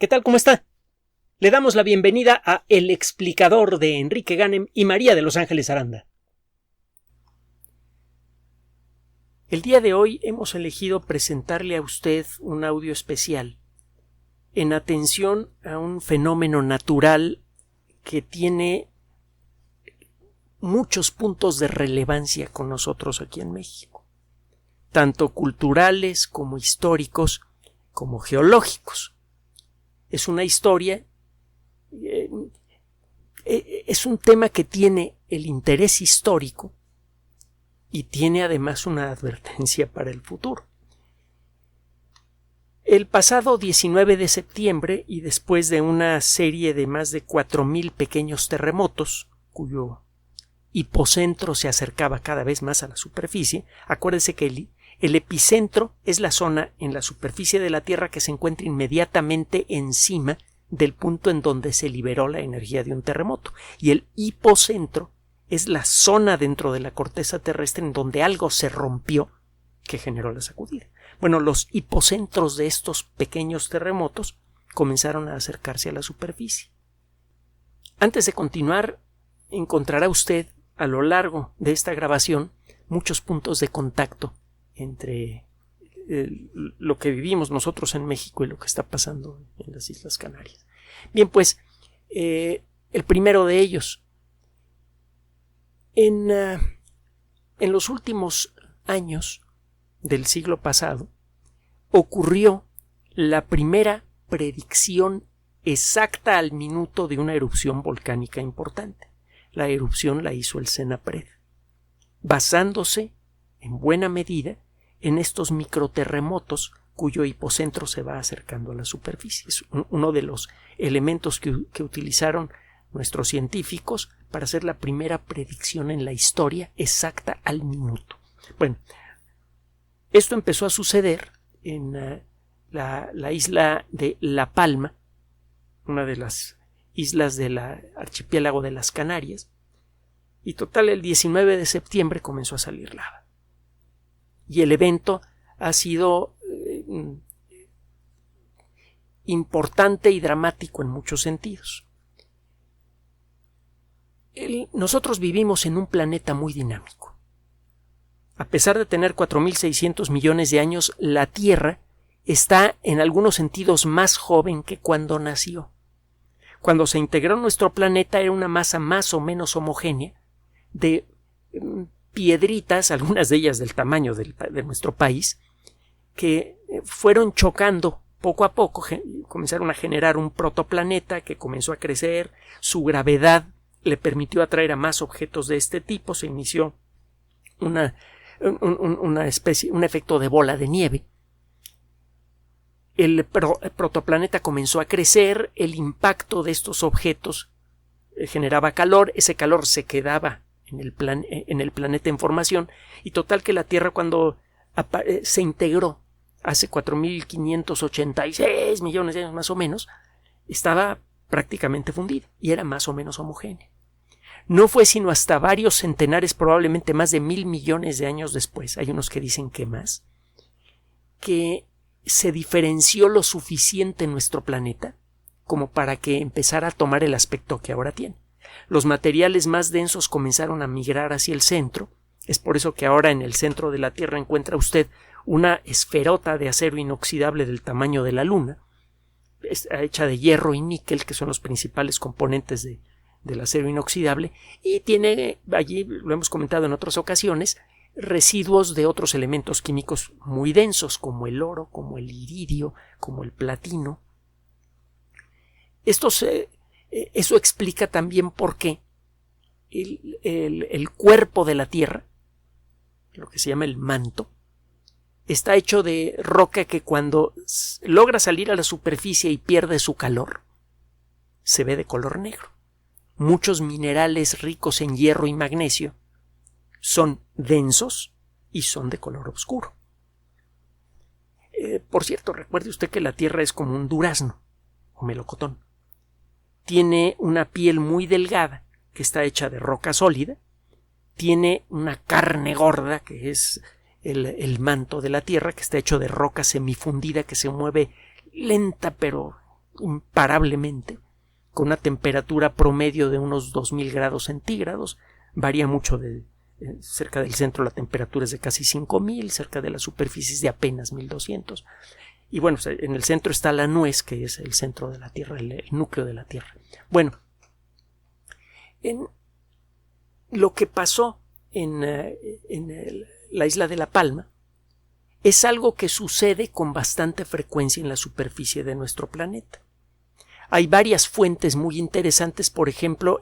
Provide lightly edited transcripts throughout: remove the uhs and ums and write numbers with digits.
¿Qué tal? ¿Cómo está? Le damos la bienvenida a El Explicador de Enrique Ganem y María de Los Ángeles Aranda. El día de hoy hemos elegido presentarle a usted un audio especial en atención a un fenómeno natural que tiene muchos puntos de relevancia con nosotros aquí en México, tanto culturales como históricos como geológicos. Es una historia, es un tema que tiene el interés histórico y tiene además una advertencia para el futuro. El pasado 19 de septiembre, y después de una serie de más de 4,000 pequeños terremotos, cuyo hipocentro se acercaba cada vez más a la superficie, acuérdese que el epicentro es la zona en la superficie de la Tierra que se encuentra inmediatamente encima del punto en donde se liberó la energía de un terremoto. Y el hipocentro es la zona dentro de la corteza terrestre en donde algo se rompió que generó la sacudida. Bueno, los hipocentros de estos pequeños terremotos comenzaron a acercarse a la superficie. Antes de continuar, encontrará usted a lo largo de esta grabación muchos puntos de contacto entre lo que vivimos nosotros en México y lo que está pasando en las Islas Canarias. Bien, pues, el primero de ellos. En los últimos años del siglo pasado ocurrió la primera predicción exacta al minuto de una erupción volcánica importante. La erupción la hizo el CENAPRED, basándose en buena medida en estos microterremotos cuyo hipocentro se va acercando a la superficie. Es uno de los elementos que utilizaron nuestros científicos para hacer la primera predicción en la historia exacta al minuto. Bueno, esto empezó a suceder en la isla de La Palma, una de las islas del archipiélago de las Canarias, y total el 19 de septiembre comenzó a salir lava. Y el evento ha sido importante y dramático en muchos sentidos. Nosotros vivimos en un planeta muy dinámico. A pesar de tener 4,600 millones de años, la Tierra está en algunos sentidos más joven que cuando nació. Cuando se integró nuestro planeta era una masa más o menos homogénea de piedritas, algunas de ellas del tamaño de nuestro país, que fueron chocando poco a poco, comenzaron a generar un protoplaneta que comenzó a crecer, su gravedad le permitió atraer a más objetos de este tipo, se inició un efecto de bola de nieve. El protoplaneta comenzó a crecer, el impacto de estos objetos generaba calor, ese calor se quedaba en el planeta en formación, y total que la Tierra, cuando se integró hace 4,586 millones de años más o menos, estaba prácticamente fundida y era más o menos homogénea. No fue sino hasta varios centenares, probablemente más de 1,000 millones de años después, hay unos que dicen que más, que se diferenció lo suficiente nuestro planeta como para que empezara a tomar el aspecto que ahora tiene. Los materiales más densos comenzaron a migrar hacia el centro. Es por eso que ahora en el centro de la Tierra encuentra usted una esferota de acero inoxidable del tamaño de la Luna, hecha de hierro y níquel, que son los principales componentes del acero inoxidable, y tiene allí, lo hemos comentado en otras ocasiones, residuos de otros elementos químicos muy densos, como el oro, como el iridio, como el platino. Eso explica también por qué el cuerpo de la Tierra, lo que se llama el manto, está hecho de roca que cuando logra salir a la superficie y pierde su calor, se ve de color negro. Muchos minerales ricos en hierro y magnesio son densos y son de color oscuro. Por cierto, recuerde usted que la Tierra es como un durazno o melocotón. Tiene una piel muy delgada que está hecha de roca sólida, tiene una carne gorda que es el manto de la Tierra, que está hecho de roca semifundida que se mueve lenta pero imparablemente, con una temperatura promedio de unos 2000 grados centígrados. Varía mucho cerca del centro la temperatura es de casi 5000, cerca de las superficies de apenas 1200. Y bueno, en el centro está la nuez, que es el centro de la Tierra, el núcleo de la Tierra. Bueno, lo que pasó en la isla de La Palma es algo que sucede con bastante frecuencia en la superficie de nuestro planeta. Hay varias fuentes muy interesantes, por ejemplo,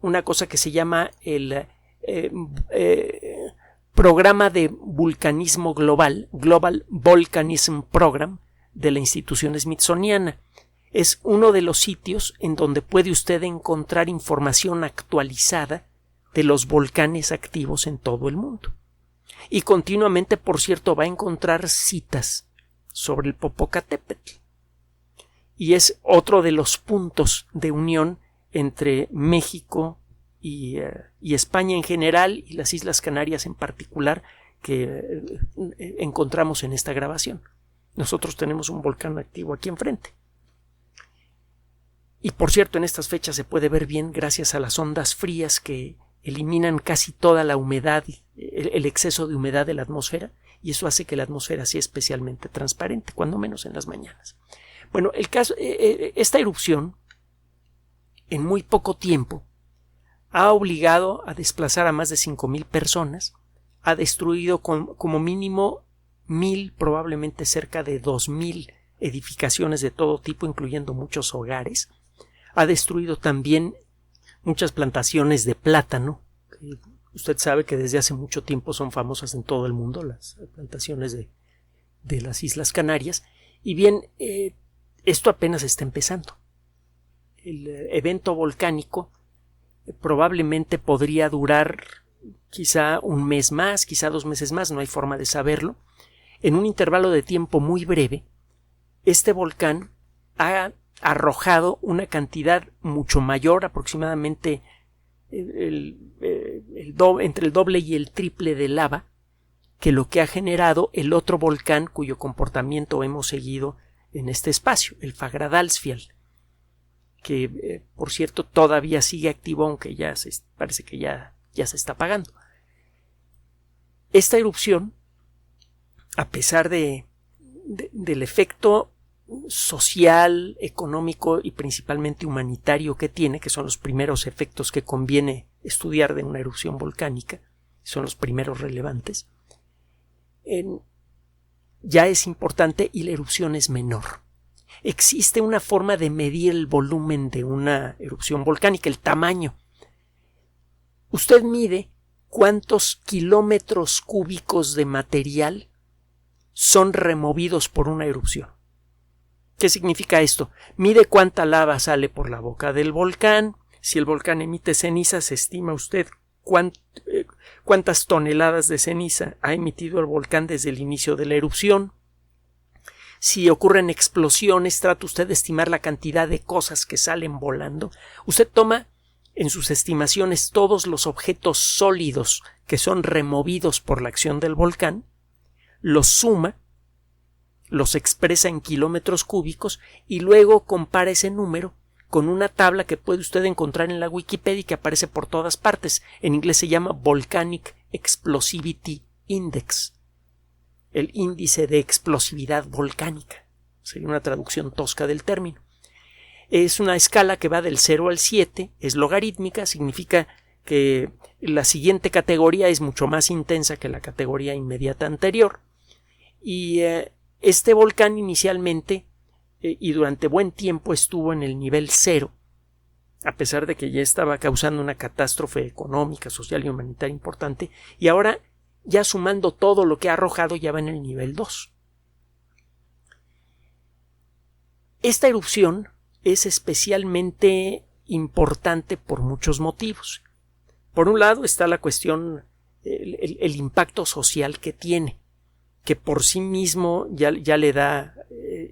una cosa que se llama el Programa de Vulcanismo Global, Global Volcanism Program, de la institución smithsoniana. Es uno de los sitios en donde puede usted encontrar información actualizada de los volcanes activos en todo el mundo. Y continuamente, por cierto, va a encontrar citas sobre el Popocatépetl. Y es otro de los puntos de unión entre México y España en general y las Islas Canarias en particular que encontramos en esta grabación. Nosotros tenemos un volcán activo aquí enfrente. Y por cierto, en estas fechas se puede ver bien gracias a las ondas frías que eliminan casi toda la humedad, el exceso de humedad de la atmósfera, y eso hace que la atmósfera sea especialmente transparente, cuando menos en las mañanas. Bueno, esta erupción, en muy poco tiempo, ha obligado a desplazar a más de 5000 personas, ha destruido como mínimo 1000, probablemente cerca de 2000 edificaciones de todo tipo, incluyendo muchos hogares, ha destruido también muchas plantaciones de plátano. Usted sabe que desde hace mucho tiempo son famosas en todo el mundo las plantaciones de las Islas Canarias. Y bien, esto apenas está empezando. El evento volcánico probablemente podría durar quizá un mes más, quizá 2 meses más, no hay forma de saberlo. En un intervalo de tiempo muy breve, este volcán ha arrojado una cantidad mucho mayor, aproximadamente entre el doble y el triple de lava, que lo que ha generado el otro volcán cuyo comportamiento hemos seguido en este espacio, el Fagradalsfjall, que por cierto todavía sigue activo, aunque parece que ya se está apagando. Esta erupción, a pesar del efecto social, económico y principalmente humanitario que tiene, que son los primeros efectos que conviene estudiar de una erupción volcánica, son los primeros relevantes, ya es importante y la erupción es menor. Existe una forma de medir el volumen de una erupción volcánica, el tamaño. Usted mide cuántos kilómetros cúbicos de material son removidos por una erupción. ¿Qué significa esto? Mide cuánta lava sale por la boca del volcán. Si el volcán emite ceniza, se estima usted cuántas toneladas de ceniza ha emitido el volcán desde el inicio de la erupción. Si ocurren explosiones, trata usted de estimar la cantidad de cosas que salen volando. Usted toma en sus estimaciones todos los objetos sólidos que son removidos por la acción del volcán, los suma, los expresa en kilómetros cúbicos y luego compara ese número con una tabla que puede usted encontrar en la Wikipedia y que aparece por todas partes. En inglés se llama Volcanic Explosivity Index, el índice de explosividad volcánica. Sería una traducción tosca del término. Es una escala que va del 0 al 7, es logarítmica, significa que la siguiente categoría es mucho más intensa que la categoría inmediata anterior. Y este volcán inicialmente y durante buen tiempo estuvo en el nivel 0, a pesar de que ya estaba causando una catástrofe económica, social y humanitaria importante, y ahora, ya sumando todo lo que ha arrojado, ya va en el nivel 2. Esta erupción es especialmente importante por muchos motivos. Por un lado está la cuestión, el impacto social que tiene, que por sí mismo ya le da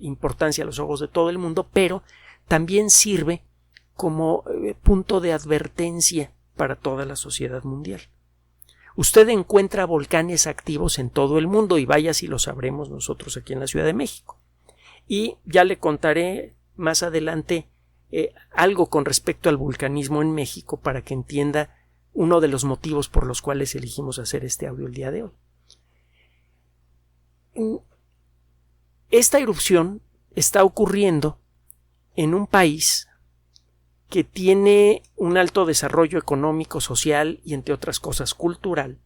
importancia a los ojos de todo el mundo, pero también sirve como punto de advertencia para toda la sociedad mundial. Usted encuentra volcanes activos en todo el mundo y vaya si lo sabremos nosotros aquí en la Ciudad de México. Y ya le contaré más adelante algo con respecto al vulcanismo en México para que entienda uno de los motivos por los cuales elegimos hacer este audio el día de hoy. Esta erupción está ocurriendo en un país que tiene un alto desarrollo económico, social y, entre otras cosas, cultural.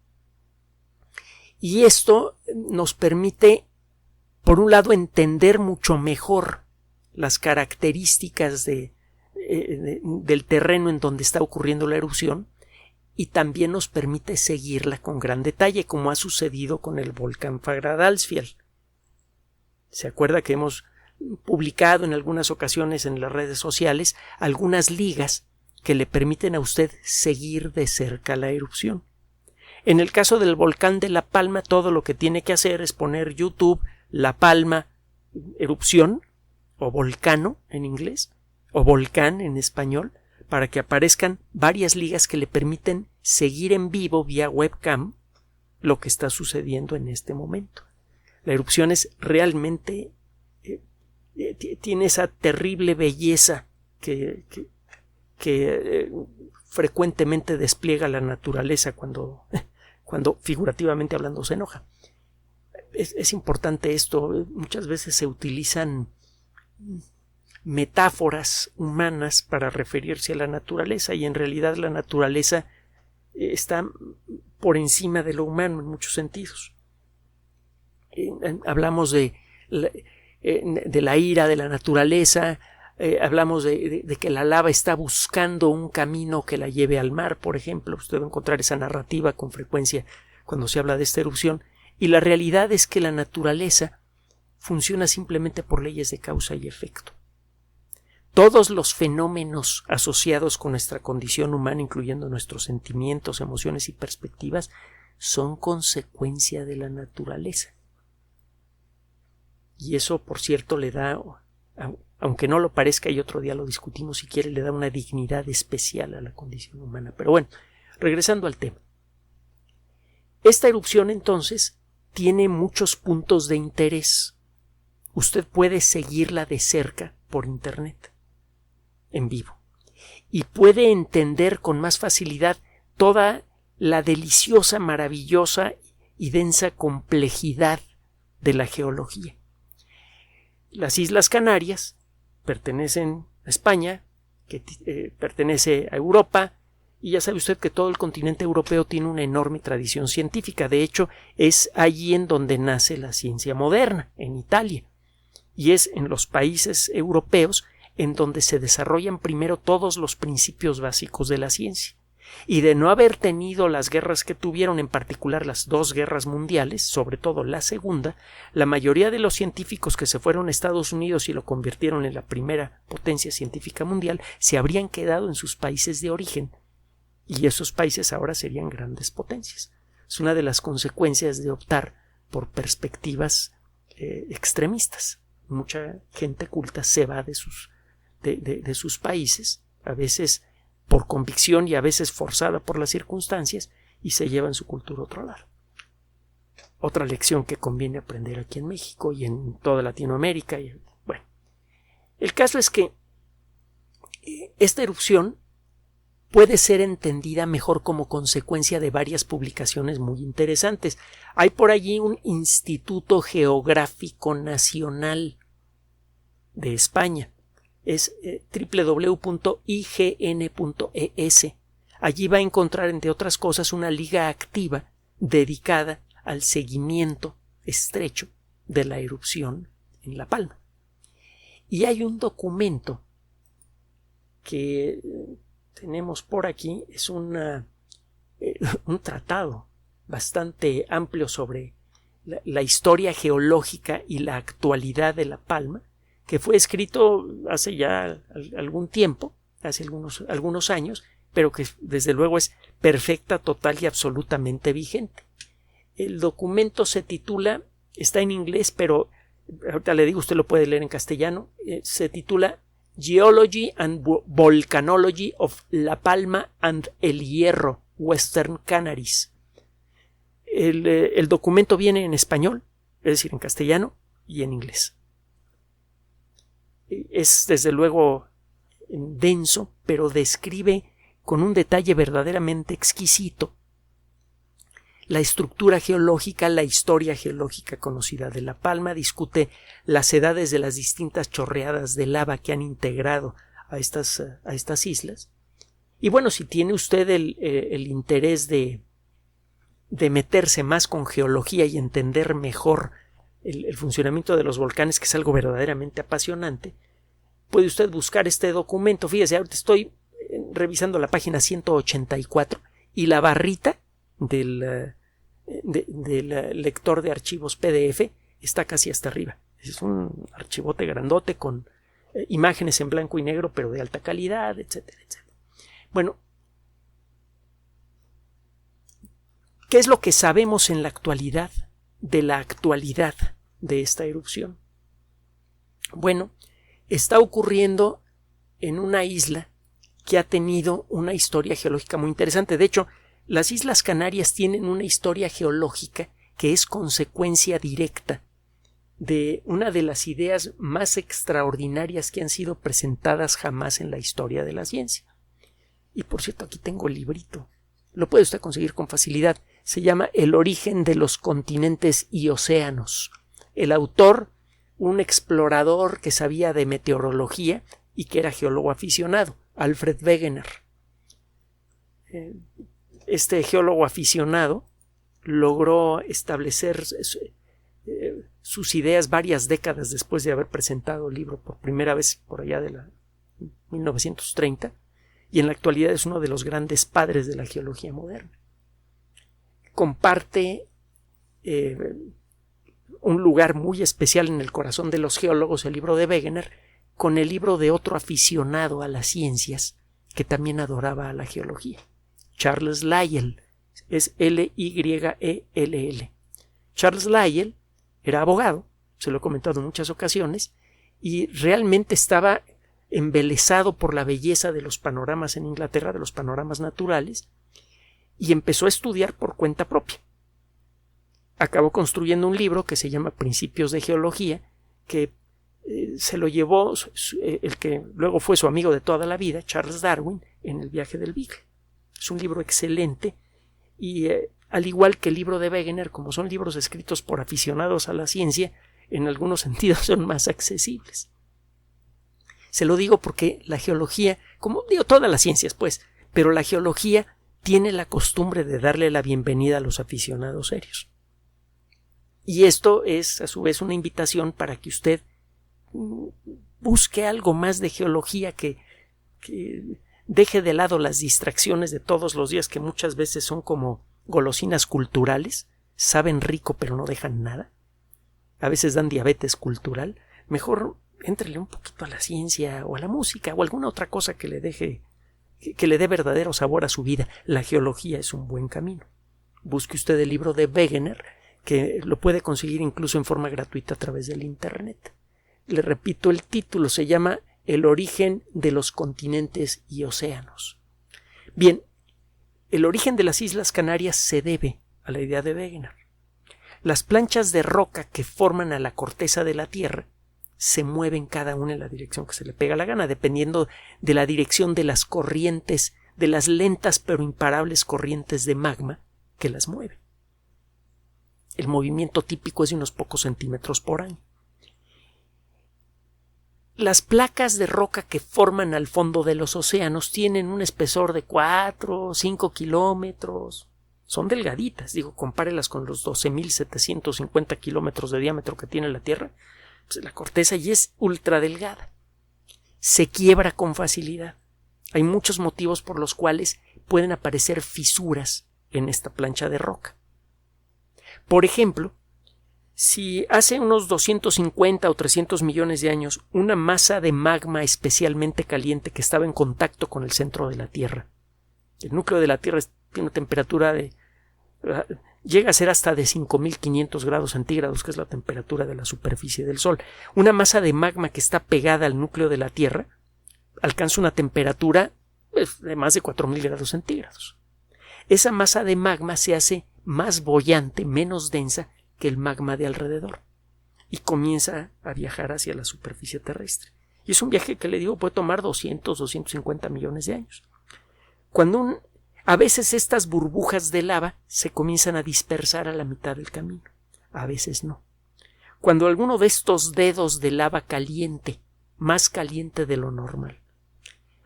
Y esto nos permite, por un lado, entender mucho mejor las características del terreno en donde está ocurriendo la erupción, y también nos permite seguirla con gran detalle, como ha sucedido con el volcán Fagradalsfjall. ¿Se acuerda que hemos publicado en algunas ocasiones en las redes sociales algunas ligas que le permiten a usted seguir de cerca la erupción? En el caso del volcán de La Palma, todo lo que tiene que hacer es poner YouTube La Palma erupción, o volcano en inglés, o volcán en español, para que aparezcan varias ligas que le permiten seguir en vivo vía webcam lo que está sucediendo en este momento. La erupción es realmente tiene esa terrible belleza que frecuentemente despliega la naturaleza cuando figurativamente hablando se enoja. Es importante esto. Muchas veces se utilizan metáforas humanas para referirse a la naturaleza, y en realidad la naturaleza está por encima de lo humano en muchos sentidos. Hablamos de la ira de la naturaleza, hablamos de que la lava está buscando un camino que la lleve al mar, por ejemplo. Usted va a encontrar esa narrativa con frecuencia cuando se habla de esta erupción, y la realidad es que la naturaleza funciona simplemente por leyes de causa y efecto. Todos los fenómenos asociados con nuestra condición humana, incluyendo nuestros sentimientos, emociones y perspectivas, son consecuencia de la naturaleza. Y eso, por cierto, le da, aunque no lo parezca, y otro día lo discutimos si quiere, le da una dignidad especial a la condición humana. Pero bueno, regresando al tema. Esta erupción, entonces, tiene muchos puntos de interés. Usted puede seguirla de cerca por internet, en vivo, y puede entender con más facilidad toda la deliciosa, maravillosa y densa complejidad de la geología. Las Islas Canarias pertenecen a España, que pertenece a Europa, y ya sabe usted que todo el continente europeo tiene una enorme tradición científica. De hecho, es allí en donde nace la ciencia moderna, en Italia, y es en los países europeos en donde se desarrollan primero todos los principios básicos de la ciencia. Y de no haber tenido las guerras que tuvieron, en particular las dos guerras mundiales, sobre todo la segunda, la mayoría de los científicos que se fueron a Estados Unidos y lo convirtieron en la primera potencia científica mundial se habrían quedado en sus países de origen, y esos países ahora serían grandes potencias. Es una de las consecuencias de optar por perspectivas extremistas. Mucha gente culta se va de sus países, a veces por convicción y a veces forzada por las circunstancias, y se llevan su cultura a otro lado. Otra lección que conviene aprender aquí en México y en toda Latinoamérica. Bueno, el caso es que esta erupción puede ser entendida mejor como consecuencia de varias publicaciones muy interesantes. Hay por allí un Instituto Geográfico Nacional de España. Es www.ign.es. Allí va a encontrar, entre otras cosas, una liga activa dedicada al seguimiento estrecho de la erupción en La Palma. Y hay un documento que tenemos por aquí, es un tratado bastante amplio sobre la historia geológica y la actualidad de La Palma, que fue escrito hace ya algún tiempo, hace algunos años, pero que desde luego es perfecta, total y absolutamente vigente. El documento se titula, está en inglés, pero ahorita le digo, usted lo puede leer en castellano, se titula Geology and Volcanology of La Palma and El Hierro, Western Canaries. El documento viene en español, es decir, en castellano y en inglés. es desde luego denso, pero describe con un detalle verdaderamente exquisito la estructura geológica, la historia geológica conocida de La Palma, discute las edades de las distintas chorreadas de lava que han integrado a estas islas. Y bueno, si tiene usted el interés de meterse más con geología y entender mejor el funcionamiento de los volcanes, que es algo verdaderamente apasionante, puede usted buscar este documento. Fíjese, ahorita estoy revisando la página 184 y la barrita del lector de archivos PDF está casi hasta arriba. Es un archivote grandote con imágenes en blanco y negro, pero de alta calidad, etcétera, etcétera. Bueno, ¿qué es lo que sabemos en la actualidad de la actualidad de esta erupción? Bueno, está ocurriendo en una isla que ha tenido una historia geológica muy interesante. De hecho, las Islas Canarias tienen una historia geológica que es consecuencia directa de una de las ideas más extraordinarias que han sido presentadas jamás en la historia de la ciencia. Y por cierto, aquí tengo el librito. Lo puede usted conseguir con facilidad. Se llama El origen de los continentes y océanos. El autor, un explorador que sabía de meteorología y que era geólogo aficionado, Alfred Wegener. Este geólogo aficionado logró establecer sus ideas varias décadas después de haber presentado el libro por primera vez por allá de la 1930, y en la actualidad es uno de los grandes padres de la geología moderna. Comparte un lugar muy especial en el corazón de los geólogos, el libro de Wegener, con el libro de otro aficionado a las ciencias que también adoraba a la geología, Charles Lyell. Es Lyell. Charles Lyell era abogado, se lo he comentado en muchas ocasiones, y realmente estaba embelesado por la belleza de los panoramas en Inglaterra, de los panoramas naturales, y empezó a estudiar por cuenta propia. Acabó construyendo un libro que se llama Principios de Geología, que se lo llevó el que luego fue su amigo de toda la vida, Charles Darwin, en el viaje del Beagle. Es un libro excelente y al igual que el libro de Wegener, como son libros escritos por aficionados a la ciencia, en algunos sentidos son más accesibles. Se lo digo porque la geología, como digo todas las ciencias pues, pero la geología tiene la costumbre de darle la bienvenida a los aficionados serios. Y esto es a su vez una invitación para que usted busque algo más de geología, que deje de lado las distracciones de todos los días, que muchas veces son como golosinas culturales, saben rico pero no dejan nada, a veces dan diabetes cultural. Mejor éntrele un poquito a la ciencia o a la música o alguna otra cosa que le dé verdadero sabor a su vida. La geología es un buen camino. Busque usted el libro de Wegener, que lo puede conseguir incluso en forma gratuita a través del internet. Le repito, el título se llama El origen de los continentes y océanos. Bien, el origen de las Islas Canarias se debe a la idea de Wegener. Las planchas de roca que forman a la corteza de la Tierra se mueven cada una en la dirección que se le pega la gana, dependiendo de la dirección de las corrientes, de las lentas pero imparables corrientes de magma que las mueven. El movimiento típico es de unos pocos centímetros por año. Las placas de roca que forman al fondo de los océanos tienen un espesor de 4 o 5 kilómetros. Son delgaditas, compárelas con los 12.750 kilómetros de diámetro que tiene la Tierra. Pues la corteza ya es ultra delgada. Se quiebra con facilidad. Hay muchos motivos por los cuales pueden aparecer fisuras en esta plancha de roca. Por ejemplo, si hace unos 250 o 300 millones de años una masa de magma especialmente caliente que estaba en contacto con el centro de la Tierra, el núcleo de la Tierra tiene una temperatura llega a ser hasta de 5.500 grados centígrados, que es la temperatura de la superficie del Sol. Una masa de magma que está pegada al núcleo de la Tierra alcanza una temperatura de más de 4.000 grados centígrados. Esa masa de magma se hace más boyante, menos densa que el magma de alrededor, y comienza a viajar hacia la superficie terrestre. Y es un viaje que, le digo, puede tomar 250 millones de años. A veces estas burbujas de lava se comienzan a dispersar a la mitad del camino, a veces no. Cuando alguno de estos dedos de lava caliente, más caliente de lo normal,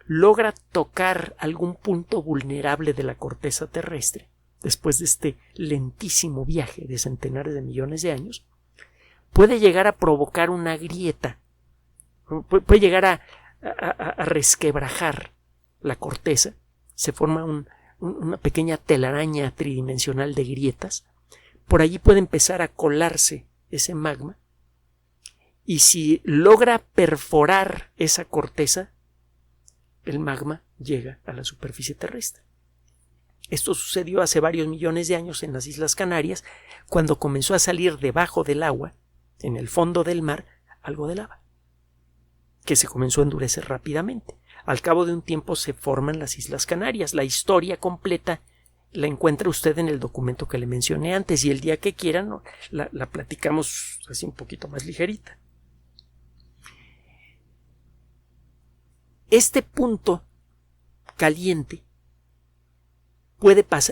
logra tocar algún punto vulnerable de la corteza terrestre, después de este lentísimo viaje de centenares de millones de años, puede llegar a provocar una grieta, puede llegar a resquebrajar la corteza, se forma una pequeña telaraña tridimensional de grietas, por allí puede empezar a colarse ese magma, y si logra perforar esa corteza, el magma llega a la superficie terrestre. Esto sucedió hace varios millones de años en las Islas Canarias, cuando comenzó a salir debajo del agua, en el fondo del mar, algo de lava, que se comenzó a endurecer rápidamente. Al cabo de un tiempo se forman las Islas Canarias. La historia completa la encuentra usted en el documento que le mencioné antes, y el día que quieran la platicamos así un poquito más ligerita. Este punto caliente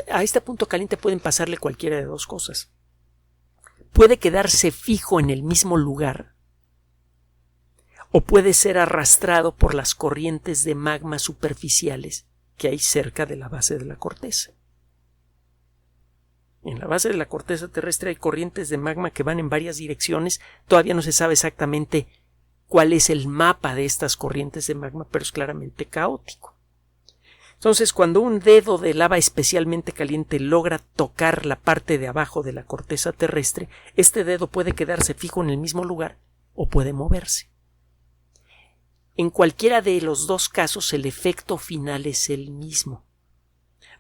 a este punto caliente pueden pasarle cualquiera de dos cosas. Puede quedarse fijo en el mismo lugar, o puede ser arrastrado por las corrientes de magma superficiales que hay cerca de la base de la corteza. En la base de la corteza terrestre hay corrientes de magma que van en varias direcciones. Todavía no se sabe exactamente cuál es el mapa de estas corrientes de magma, pero es claramente caótico. Entonces, cuando un dedo de lava especialmente caliente logra tocar la parte de abajo de la corteza terrestre, este dedo puede quedarse fijo en el mismo lugar o puede moverse. En cualquiera de los dos casos, el efecto final es el mismo.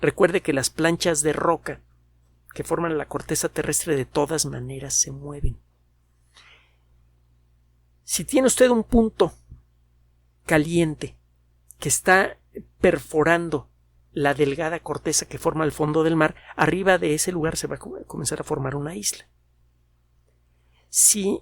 Recuerde que las planchas de roca que forman la corteza terrestre de todas maneras se mueven. Si tiene usted un punto caliente que está perforando la delgada corteza que forma el fondo del mar, arriba de ese lugar se va a comenzar a formar una isla. Si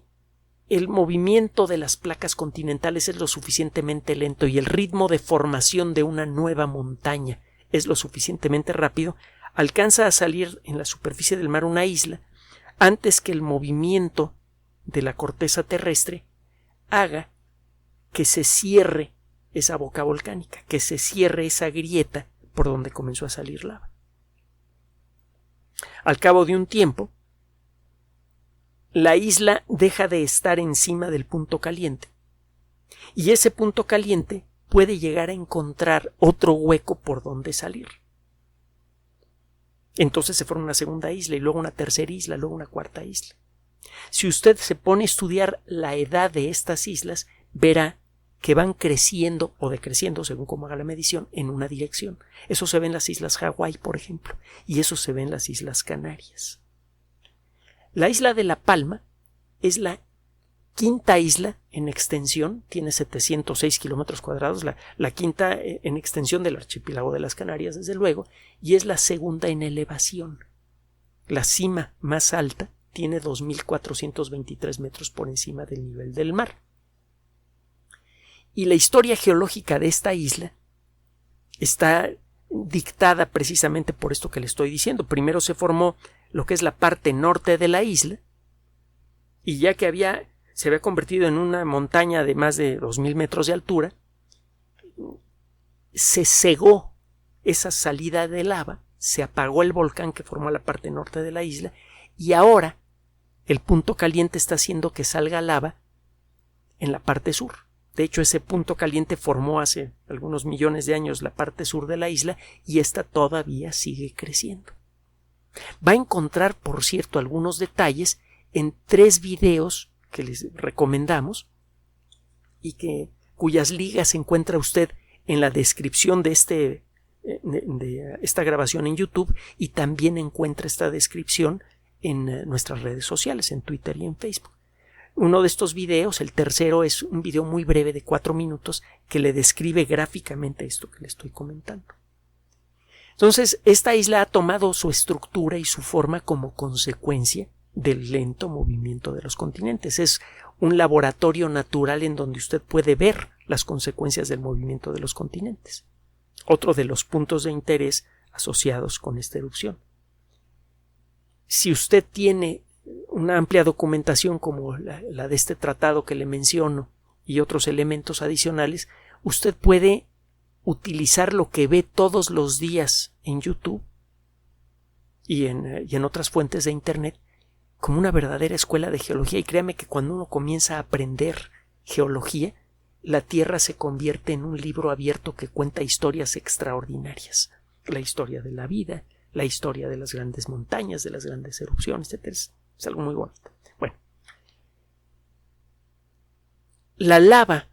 el movimiento de las placas continentales es lo suficientemente lento y el ritmo de formación de una nueva montaña es lo suficientemente rápido, alcanza a salir en la superficie del mar una isla antes que el movimiento de la corteza terrestre haga que se cierre esa boca volcánica, que se cierre esa grieta por donde comenzó a salir lava. Al cabo de un tiempo, la isla deja de estar encima del punto caliente, y ese punto caliente puede llegar a encontrar otro hueco por donde salir. Entonces se forma una segunda isla, y luego una tercera isla, luego una cuarta isla. Si usted se pone a estudiar la edad de estas islas, verá que van creciendo o decreciendo, según cómo haga la medición, en una dirección. Eso se ve en las islas Hawái, por ejemplo, y eso se ve en las islas Canarias. La isla de La Palma es la quinta isla en extensión, tiene 706 kilómetros cuadrados, la quinta en extensión del archipiélago de las Canarias, desde luego, y es la segunda en elevación. La cima más alta tiene 2.423 metros por encima del nivel del mar. Y la historia geológica de esta isla está dictada precisamente por esto que le estoy diciendo. Primero se formó lo que es la parte norte de la isla, y ya que se había convertido en una montaña de más de 2.000 metros de altura, se cegó esa salida de lava, se apagó el volcán que formó la parte norte de la isla, y ahora el punto caliente está haciendo que salga lava en la parte sur. De hecho, ese punto caliente formó hace algunos millones de años la parte sur de la isla, y esta todavía sigue creciendo. Va a encontrar, por cierto, algunos detalles en 3 videos que les recomendamos y cuyas ligas encuentra usted en la descripción de esta grabación en YouTube, y también encuentra esta descripción en nuestras redes sociales, en Twitter y en Facebook. Uno de estos videos, el tercero, es un video muy breve de 4 minutos que le describe gráficamente esto que le estoy comentando. Entonces, esta isla ha tomado su estructura y su forma como consecuencia del lento movimiento de los continentes. Es un laboratorio natural en donde usted puede ver las consecuencias del movimiento de los continentes. Otro de los puntos de interés asociados con esta erupción. Si usted tiene una amplia documentación como la de este tratado que le menciono y otros elementos adicionales, usted puede utilizar lo que ve todos los días en YouTube y en otras fuentes de Internet como una verdadera escuela de geología. Y créame que cuando uno comienza a aprender geología, la Tierra se convierte en un libro abierto que cuenta historias extraordinarias. La historia de la vida, la historia de las grandes montañas, de las grandes erupciones, etc. Es algo muy bonito. Bueno, la lava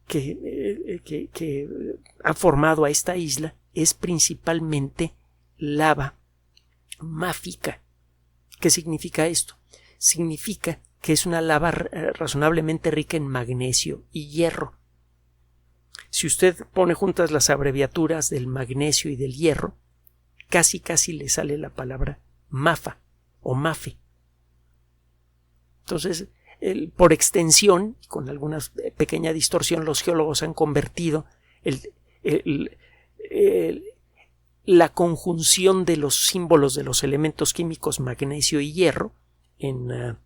que ha formado a esta isla es principalmente lava máfica. ¿Qué significa esto? Significa que es una lava razonablemente rica en magnesio y hierro. Si usted pone juntas las abreviaturas del magnesio y del hierro, casi le sale la palabra mafa o mafe. Entonces, por extensión, con alguna pequeña distorsión, los geólogos han convertido la conjunción de los símbolos de los elementos químicos magnesio y hierro en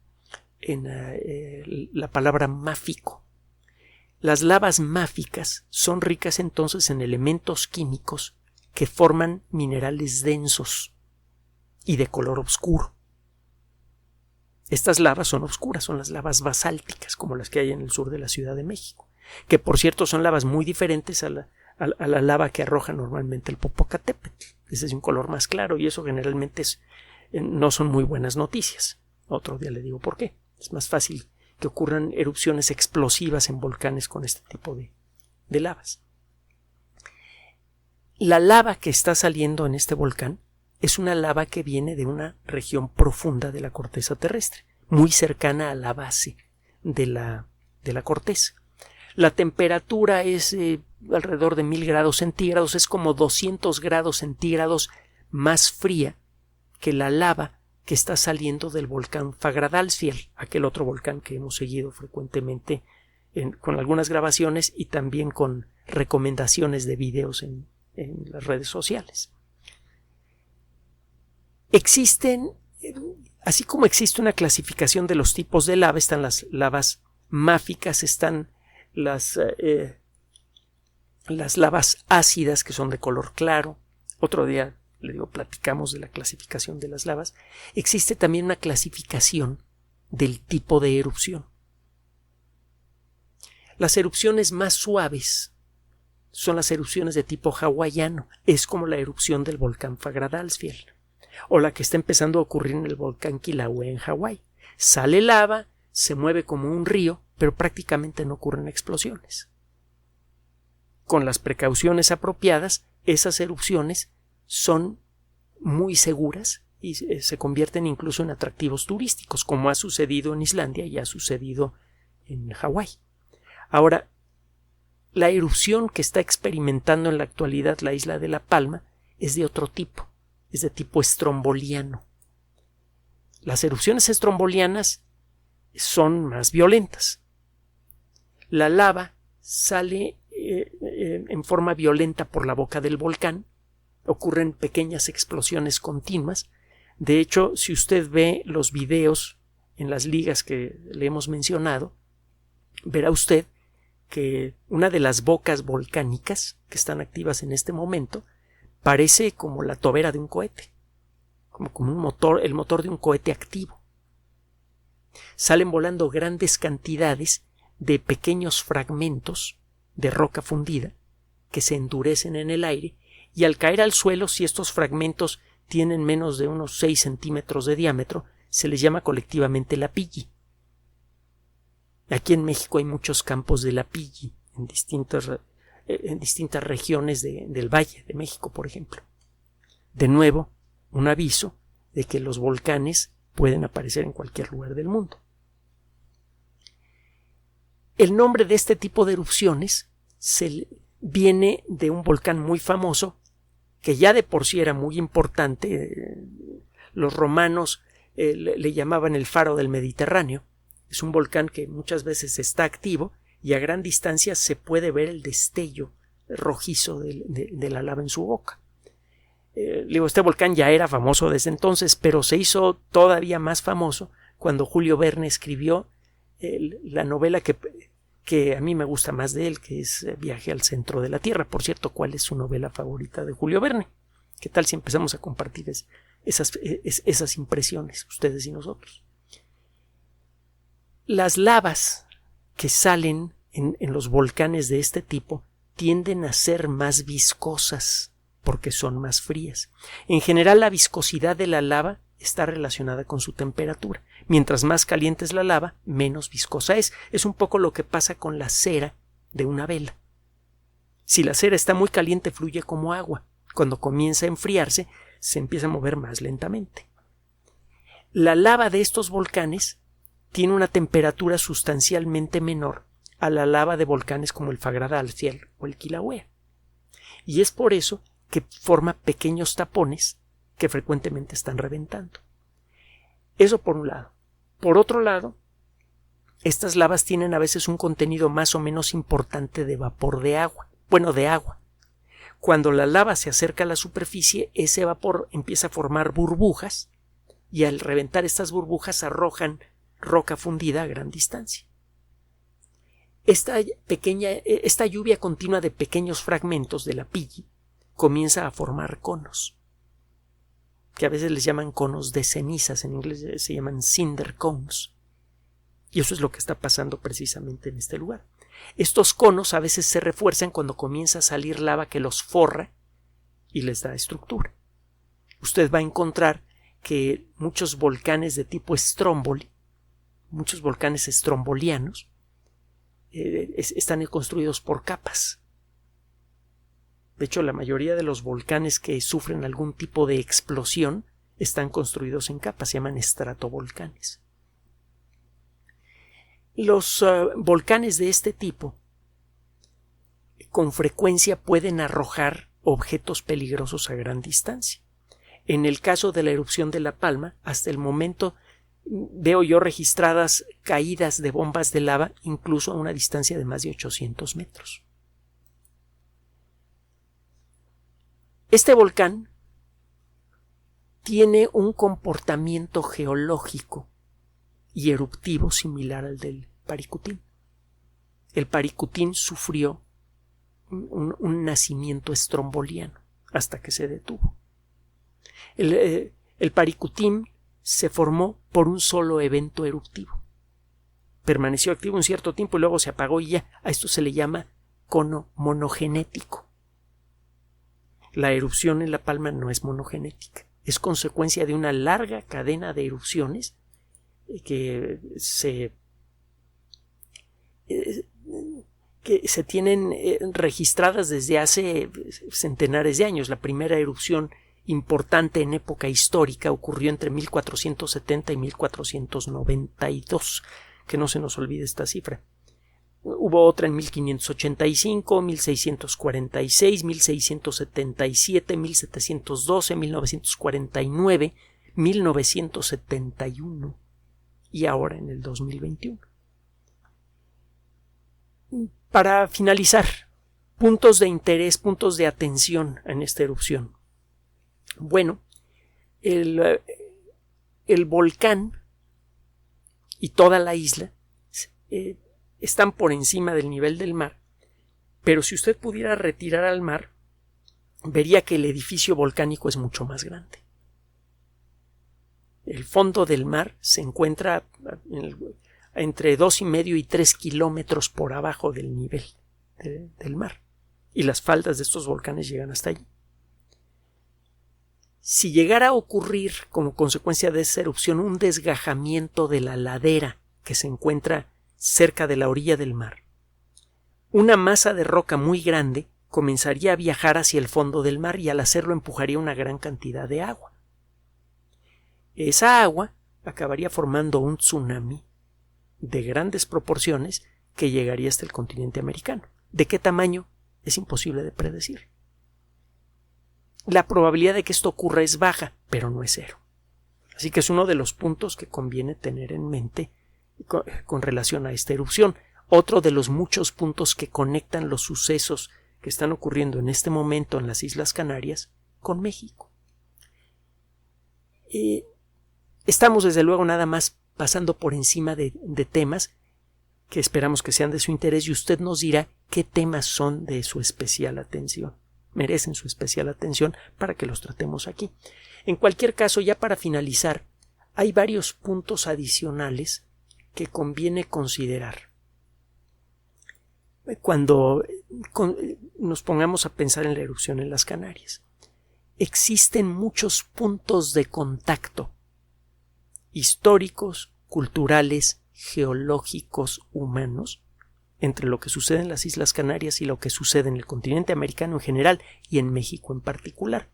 la palabra máfico. Las lavas máficas son ricas entonces en elementos químicos que forman minerales densos y de color oscuro. Estas lavas son oscuras, son las lavas basálticas, como las que hay en el sur de la Ciudad de México, que por cierto son lavas muy diferentes a la lava que arroja normalmente el Popocatépetl. Ese es de un color más claro y eso generalmente no son muy buenas noticias. Otro día le digo por qué. Es más fácil que ocurran erupciones explosivas en volcanes con este tipo de lavas. La lava que está saliendo en este volcán es una lava que viene de una región profunda de la corteza terrestre, muy cercana a la base de la corteza. La temperatura es alrededor de 1000 grados centígrados, es como 200 grados centígrados más fría que la lava que está saliendo del volcán Fagradalsfjall, aquel otro volcán que hemos seguido frecuentemente con algunas grabaciones y también con recomendaciones de videos en las redes sociales. Existen, así como existe una clasificación de los tipos de lava, están las lavas máficas, están las lavas ácidas que son de color claro. Otro día le digo, platicamos de la clasificación de las lavas. Existe también una clasificación del tipo de erupción. Las erupciones más suaves son las erupciones de tipo hawaiano. Es como la erupción del volcán Fagradalsfjall o la que está empezando a ocurrir en el volcán Kilauea en Hawái. Sale lava, se mueve como un río, pero prácticamente no ocurren explosiones. Con las precauciones apropiadas, esas erupciones son muy seguras y se convierten incluso en atractivos turísticos, como ha sucedido en Islandia y ha sucedido en Hawái. Ahora, la erupción que está experimentando en la actualidad la isla de La Palma es de otro tipo, es de tipo estromboliano. Las erupciones estrombolianas son más violentas. La lava sale en forma violenta por la boca del volcán, ocurren pequeñas explosiones continuas. De hecho, si usted ve los videos en las ligas que le hemos mencionado, verá usted que una de las bocas volcánicas que están activas en este momento parece como la tobera de un cohete, como un motor, el motor de un cohete activo. Salen volando grandes cantidades de pequeños fragmentos de roca fundida que se endurecen en el aire y al caer al suelo, si estos fragmentos tienen menos de unos 6 centímetros de diámetro, se les llama colectivamente lapilli. Aquí en México hay muchos campos de lapilli en distintas regiones del Valle de México, por ejemplo. De nuevo, un aviso de que los volcanes pueden aparecer en cualquier lugar del mundo. El nombre de este tipo de erupciones viene de un volcán muy famoso que ya de por sí era muy importante. Los romanos le llamaban el faro del Mediterráneo. Es un volcán que muchas veces está activo y a gran distancia se puede ver el destello rojizo de la lava en su boca. Este volcán ya era famoso desde entonces, pero se hizo todavía más famoso cuando Julio Verne escribió la novela que a mí me gusta más de él, que es Viaje al centro de la Tierra. Por cierto, ¿cuál es su novela favorita de Julio Verne? ¿Qué tal si empezamos a compartir esas impresiones, ustedes y nosotros? Las lavas que salen en los volcanes de este tipo tienden a ser más viscosas porque son más frías. En general, la viscosidad de la lava está relacionada con su temperatura. Mientras más caliente es la lava, menos viscosa es. Es un poco lo que pasa con la cera de una vela. Si la cera está muy caliente, fluye como agua. Cuando comienza a enfriarse, se empieza a mover más lentamente. La lava de estos volcanes tiene una temperatura sustancialmente menor a la lava de volcanes como el Fagradalcial o el Kilauea. Y es por eso que forma pequeños tapones que frecuentemente están reventando. Eso por un lado. Por otro lado, estas lavas tienen a veces un contenido más o menos importante de vapor de agua. Bueno, de agua. Cuando la lava se acerca a la superficie, ese vapor empieza a formar burbujas y al reventar estas burbujas arrojan roca fundida a gran distancia. Esta lluvia continua de pequeños fragmentos de la pilli comienza a formar conos, que a veces les llaman conos de cenizas, en inglés se llaman cinder cones. Y eso es lo que está pasando precisamente en este lugar. Estos conos a veces se refuerzan cuando comienza a salir lava que los forra y les da estructura. Usted va a encontrar que muchos volcanes de tipo Stromboli, muchos volcanes estrombolianos, están construidos por capas. De hecho, la mayoría de los volcanes que sufren algún tipo de explosión están construidos en capas, se llaman estratovolcanes. Los volcanes de este tipo con frecuencia pueden arrojar objetos peligrosos a gran distancia. En el caso de la erupción de La Palma, hasta el momento veo yo registradas caídas de bombas de lava incluso a una distancia de más de 800 metros. Este volcán tiene un comportamiento geológico y eruptivo similar al del Paricutín. El Paricutín sufrió un nacimiento estromboliano hasta que se detuvo. El Paricutín se formó por un solo evento eruptivo. Permaneció activo un cierto tiempo y luego se apagó y ya. A esto se le llama cono monogenético. La erupción en La Palma no es monogenética, es consecuencia de una larga cadena de erupciones que se tienen registradas desde hace centenares de años. La primera erupción importante en época histórica ocurrió entre 1470 y 1492, que no se nos olvide esta cifra. Hubo otra en 1585, 1646, 1677, 1712, 1949, 1971 y ahora en el 2021. Para finalizar, puntos de interés, puntos de atención en esta erupción. Bueno, el volcán y toda la isla están por encima del nivel del mar, pero si usted pudiera retirar al mar, vería que el edificio volcánico es mucho más grande. El fondo del mar se encuentra entre 2,5 y 3 kilómetros por abajo del nivel del mar, y las faldas de estos volcanes llegan hasta allí. Si llegara a ocurrir como consecuencia de esa erupción un desgajamiento de la ladera que se encuentra cerca de la orilla del mar, una masa de roca muy grande comenzaría a viajar hacia el fondo del mar y al hacerlo empujaría una gran cantidad de agua. Esa agua acabaría formando un tsunami de grandes proporciones que llegaría hasta el continente americano. ¿De qué tamaño? Es imposible de predecir. La probabilidad de que esto ocurra es baja, pero no es cero. Así que es uno de los puntos que conviene tener en mente con relación a esta erupción. Otro de los muchos puntos que conectan los sucesos que están ocurriendo en este momento en las Islas Canarias con México. Estamos desde luego nada más pasando por encima de temas que esperamos que sean de su interés y usted nos dirá qué temas son de su especial atención. Merecen su especial atención para que los tratemos aquí. En cualquier caso, ya para finalizar, hay varios puntos adicionales que conviene considerar cuando nos pongamos a pensar en la erupción en las Canarias. Existen muchos puntos de contacto históricos, culturales, geológicos, humanos entre lo que sucede en las Islas Canarias y lo que sucede en el continente americano en general y en México en particular.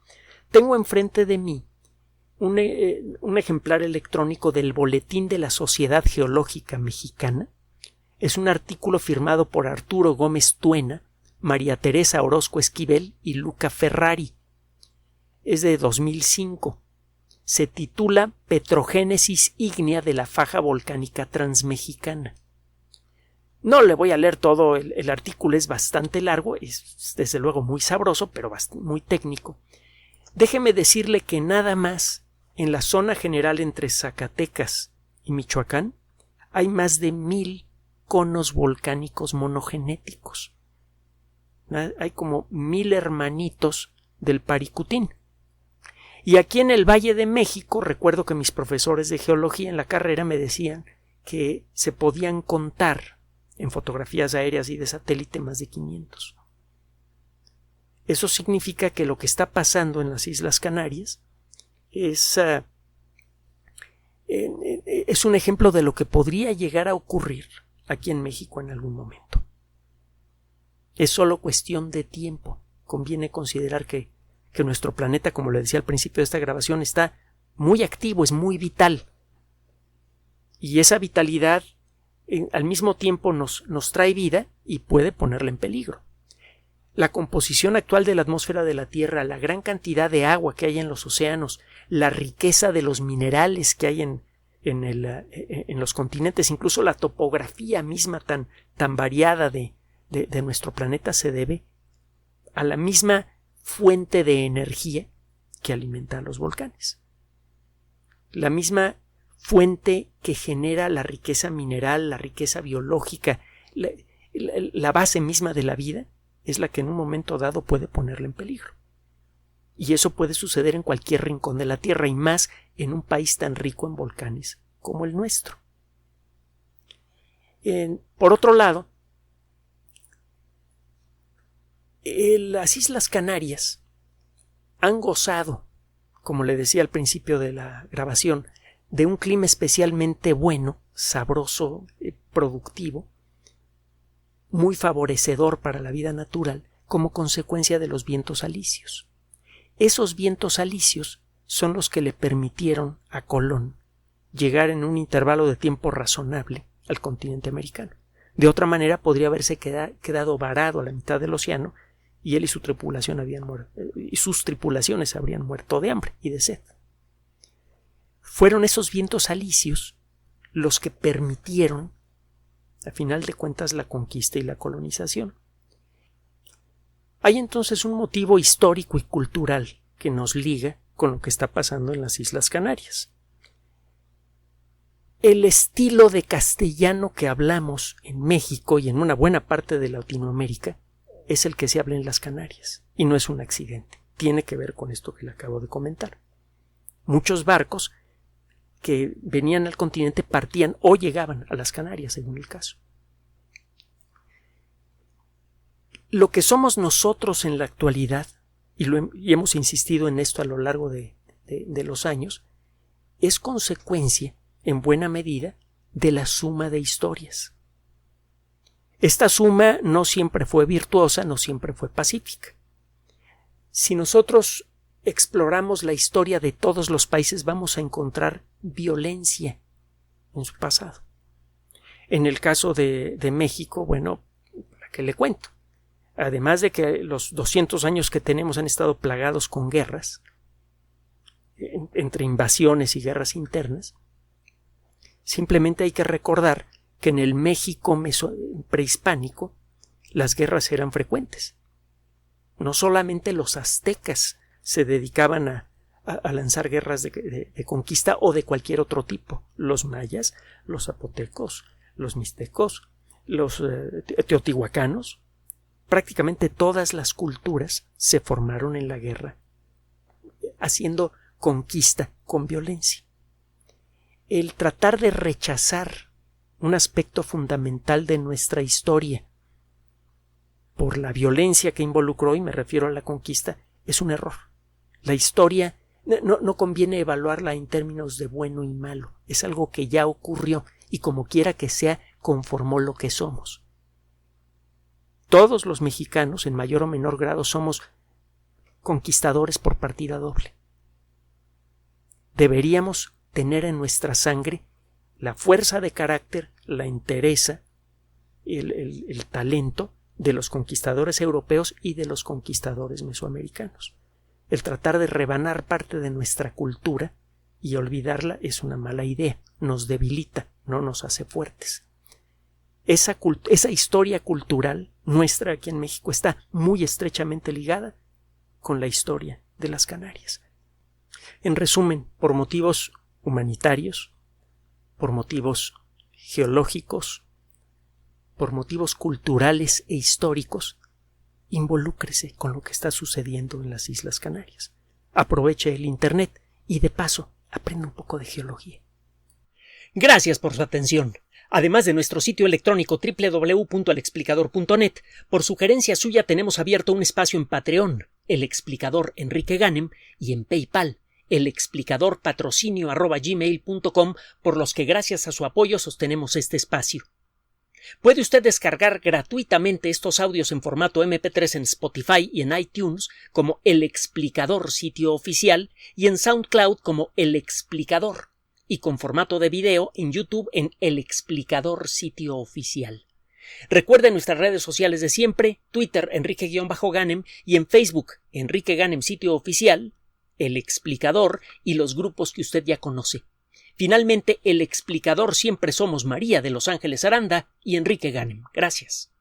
Tengo enfrente de mí un ejemplar electrónico del Boletín de la Sociedad Geológica Mexicana. Es un artículo firmado por Arturo Gómez Tuena, María Teresa Orozco Esquivel y Luca Ferrari. Es de 2005. Se titula Petrogénesis ígnea de la faja volcánica transmexicana. No le voy a leer todo el artículo, es bastante largo, es desde luego muy sabroso, pero muy técnico. Déjeme decirle que nada más en la zona general entre Zacatecas y Michoacán hay más de 1000 conos volcánicos monogenéticos. Hay como 1000 hermanitos del Paricutín. Y aquí en el Valle de México, recuerdo que mis profesores de geología en la carrera me decían que se podían contar en fotografías aéreas y de satélite más de 500. Eso significa que lo que está pasando en las Islas Canarias es un ejemplo de lo que podría llegar a ocurrir aquí en México en algún momento. Es solo cuestión de tiempo. Conviene considerar que nuestro planeta, como le decía al principio de esta grabación, está muy activo, es muy vital. Y esa vitalidad al mismo tiempo nos trae vida y puede ponerla en peligro. La composición actual de la atmósfera de la Tierra, la gran cantidad de agua que hay en los océanos, la riqueza de los minerales que hay en los continentes, incluso la topografía misma tan variada de nuestro planeta se debe a la misma fuente de energía que alimenta a los volcanes. La misma fuente que genera la riqueza mineral, la riqueza biológica, la base misma de la vida, es la que en un momento dado puede ponerla en peligro. Y eso puede suceder en cualquier rincón de la Tierra y más en un país tan rico en volcanes como el nuestro. Por otro lado, las Islas Canarias han gozado, como le decía al principio de la grabación, de un clima especialmente bueno, sabroso, productivo, muy favorecedor para la vida natural como consecuencia de los vientos alisios. Esos vientos alisios son los que le permitieron a Colón llegar en un intervalo de tiempo razonable al continente americano. De otra manera podría haberse quedado varado a la mitad del océano y él y su tripulación y sus tripulaciones habrían muerto de hambre y de sed. Fueron esos vientos alisios los que permitieron, a final de cuentas, la conquista y la colonización. Hay entonces un motivo histórico y cultural que nos liga con lo que está pasando en las Islas Canarias. El estilo de castellano que hablamos en México y en una buena parte de Latinoamérica es el que se habla en las Canarias, y no es un accidente. Tiene que ver con esto que le acabo de comentar. Muchos barcos que venían al continente partían o llegaban a las Canarias, según el caso. Lo que somos nosotros en la actualidad, y hemos insistido en esto a lo largo de los años, es consecuencia, en buena medida, de la suma de historias. Esta suma no siempre fue virtuosa, no siempre fue pacífica. Si nosotros exploramos la historia de todos los países, vamos a encontrar violencia en su pasado. En el caso de México, bueno, ¿para qué le cuento? Además de que los 200 años que tenemos han estado plagados con guerras, en entre invasiones y guerras internas. Simplemente hay que recordar que en el México prehispánico las guerras eran frecuentes. No solamente los aztecas se dedicaban a lanzar guerras de conquista o de cualquier otro tipo. Los mayas, los zapotecos, los mixtecos, los teotihuacanos, prácticamente todas las culturas se formaron en la guerra, haciendo conquista con violencia. El tratar de rechazar un aspecto fundamental de nuestra historia por la violencia que involucró, y me refiero a la conquista, es un error. La historia no conviene evaluarla en términos de bueno y malo. Es algo que ya ocurrió y como quiera que sea, conformó lo que somos. Todos los mexicanos, en mayor o menor grado, somos conquistadores por partida doble. Deberíamos tener en nuestra sangre la fuerza de carácter, la entereza, el talento de los conquistadores europeos y de los conquistadores mesoamericanos. El tratar de rebanar parte de nuestra cultura y olvidarla es una mala idea, nos debilita, no nos hace fuertes. Esa historia cultural nuestra aquí en México está muy estrechamente ligada con la historia de las Canarias. En resumen, por motivos humanitarios, por motivos geológicos, por motivos culturales e históricos, involúcrese con lo que está sucediendo en las Islas Canarias. Aproveche el Internet y de paso aprenda un poco de geología. Gracias por su atención. Además de nuestro sitio electrónico www.alexplicador.net, por sugerencia suya tenemos abierto un espacio en Patreon, El Explicador Enrique Ganem, y en PayPal, elexplicadorpatrocinio@gmail.com, por los que gracias a su apoyo sostenemos este espacio. Puede usted descargar gratuitamente estos audios en formato MP3 en Spotify y en iTunes como El Explicador Sitio Oficial y en SoundCloud como El Explicador, y con formato de video en YouTube en El Explicador Sitio Oficial. Recuerde nuestras redes sociales de siempre, Twitter Enrique-Ganem y en Facebook Enrique Ganem Sitio Oficial, El Explicador y los grupos que usted ya conoce. Finalmente, El Explicador siempre somos María de Los Ángeles Aranda y Enrique Ganem. Gracias.